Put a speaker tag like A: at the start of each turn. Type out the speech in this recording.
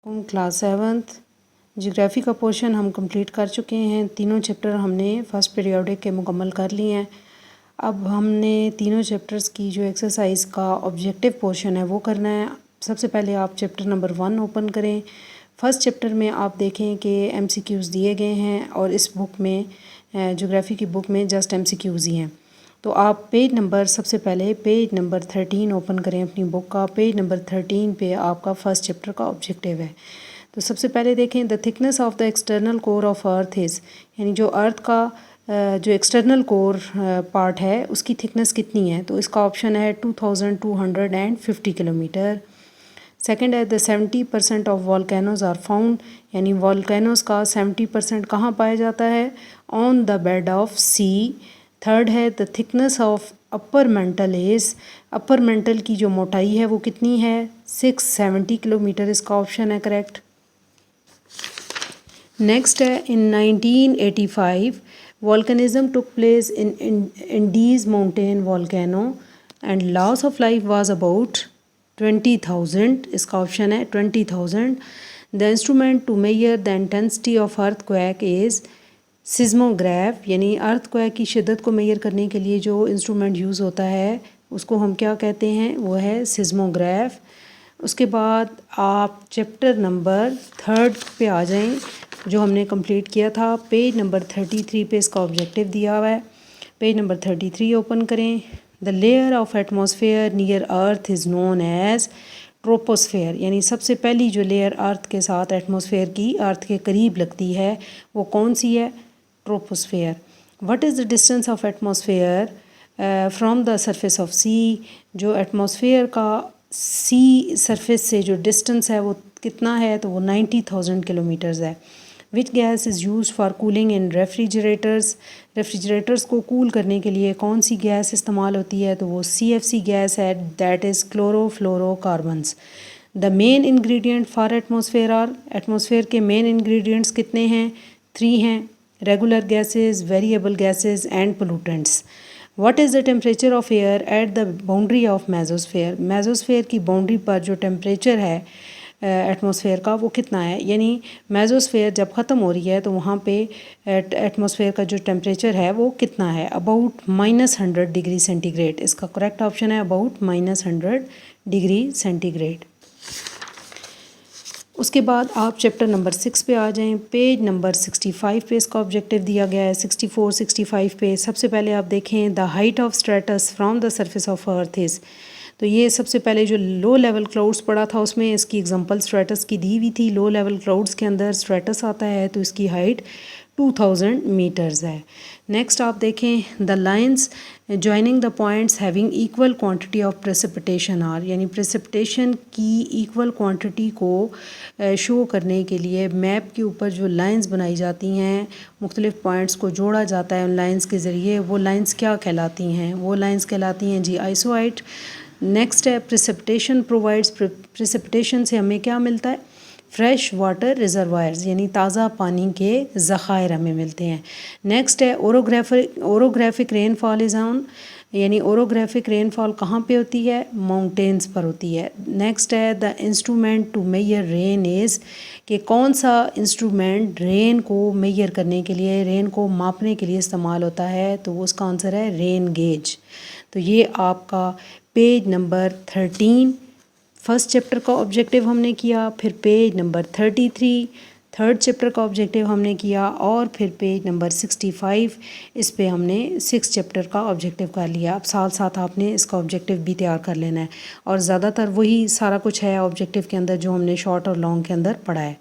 A: Class 7th geography का portion हम complete कर चुके हैं। तीनों चैप्टर हमने फर्स्ट पीरियोडिक के मुकम्मल कर लिए हैं। अब हमने तीनों चैप्टर्स की जो एक्सरसाइज का ऑब्जेक्टिव पोर्शन है वो करना है। सबसे पहले आप चैप्टर नंबर 1 ओपन करें। फर्स्ट चैप्टर में आप देखें कि MCQs दिए गए हैं और इस बुक में जियोग्राफी की बुक में जस्ट MCQs ही हैं। तो आप पेज नंबर सबसे पहले पेज नंबर 13 ओपन करें अपनी बुक का। पेज नंबर 13 पे आपका फर्स्ट चैप्टर का ऑब्जेक्टिव है। तो सबसे पहले देखें the thickness of the external core of earth is, यानी जो अर्थ का जो एक्सटर्नल कोर पार्ट है उसकी थिकनेस कितनी है। तो इसका ऑप्शन है 2250 किलोमीटर। सेकेंड है the 70% of volcanoes are found, यानी वॉल्केनोज का 70% कहाँ पाया जाता है, on the bed of sea. Third है the thickness of upper mantle is, upper mantle की जो मोटाई है वो कितनी है, 670 किलोमीटर। इसका ऑप्शन है करेक्ट। नेक्स्ट है in 1985 volcanism took place in Indies mountain volcano and loss of life was about 20,000। इसका ऑप्शन है 20,000। The instrument to measure the intensity of earthquake is seismograph, यानी अर्थक्वेक की शिद्दत को मेजर करने के लिए जो इंस्ट्रूमेंट यूज़ होता है उसको हम क्या कहते हैं, वो है सिस्मोग्राफ। उसके बाद आप चैप्टर नंबर 3 पे आ जाएं जो हमने कंप्लीट किया था। पेज नंबर 33 पे इसका ऑब्जेक्टिव दिया हुआ है। पेज नंबर 33 ओपन करें। The layer of atmosphere near earth is known as troposphere, यानी सबसे पहली जो लेयर अर्थ के साथ एटमॉस्फेयर की अर्थ के करीब लगती है वो कौन सी है, troposphere. What is the distance of atmosphere from the surface of sea, जो एटमॉस्फेयर का सी सरफेस से जो डिस्टेंस है वो कितना है, तो वो 90,000 किलोमीटर्स है। Which gas is use for cooling in refrigerators, refrigerators को कूल करने के लिए कौन सी गैस इस्तेमाल होती है, तो वो CFC गैस है, that is chlorofluorocarbons. The main ingredient for atmosphere are, atmosphere के मेन इंग्रेडिएंट्स कितने हैं, 3 हैं, regular gases, variable gases and pollutants. What is the temperature of air at the boundary of mesosphere, mesosphere की boundary पर जो temperature है atmosphere का वो कितना है, यानी मेसोस्फेयर जब ख़त्म हो रही है तो वहाँ पे एटमॉस्फेयर का जो टेम्परेचर है वो कितना है, अबाउट -100 डिग्री सेंटीग्रेड। इसका करेक्ट ऑप्शन है अबाउट -100 डिग्री सेंटीग्रेड। उसके बाद आप चैप्टर नंबर 6 पे आ जाएं। पेज नंबर 65 पे इसका ऑब्जेक्टिव दिया गया है। 64, 65 पे सबसे पहले आप देखें the height of stratus from the surface of earth is, तो ये सबसे पहले जो लो लेवल क्लाउड्स पड़ा था उसमें इसकी एग्जांपल स्ट्रेटस की दी हुई थी। लो लेवल क्लाउड्स के अंदर स्ट्रेटस आता है तो इसकी हाइट 2000 मीटर्स है। नेक्स्ट आप देखें the lines joining the points having equal quantity of precipitation are, यानी प्रेसिपिटेशन की इक्वल क्वांटिटी को शो करने के लिए मैप के ऊपर जो लाइंस बनाई जाती हैं, मुख्तलिफ पॉइंट्स को जोड़ा जाता है उन लाइंस के ज़रिए, वो लाइंस क्या कहलाती हैं, वो लाइंस कहलाती हैं जी आइसोहाइट। नेक्स्ट है प्रेसिपिटेशन प्रोवाइड्स, प्रेसिपिटेशन से हमें क्या मिलता है, फ्रेश वाटर रिजर्वायर्स, यानी ताज़ा पानी के ज़खायर हमें मिलते हैं। नेक्स्ट है ओरोग्राफिक रेनफॉल इज़ ऑन, यानी ओरोग्राफिक रेनफॉल कहाँ पे होती है, माउंटेन्स पर होती है। नेक्स्ट है the instrument to measure rain is, कि कौन सा इंस्ट्रूमेंट रेन को मेजर करने के लिए, रेन को मापने के लिए इस्तेमाल होता है, तो उसका आंसर है रेन गेज। तो ये आपका पेज नंबर 13 फर्स्ट चैप्टर का ऑब्जेक्टिव हमने किया, फिर पेज नंबर 33 थर्ड चैप्टर का ऑब्जेक्टिव हमने किया, और फिर पेज नंबर 65 इस पे हमने 6 चैप्टर का ऑब्जेक्टिव कर लिया। अब साथ साथ आपने इसका ऑब्जेक्टिव भी तैयार कर लेना है, और ज़्यादातर वही सारा कुछ है ऑब्जेक्टिव के अंदर जो हमने शॉर्ट और लॉन्ग के अंदर पढ़ा है।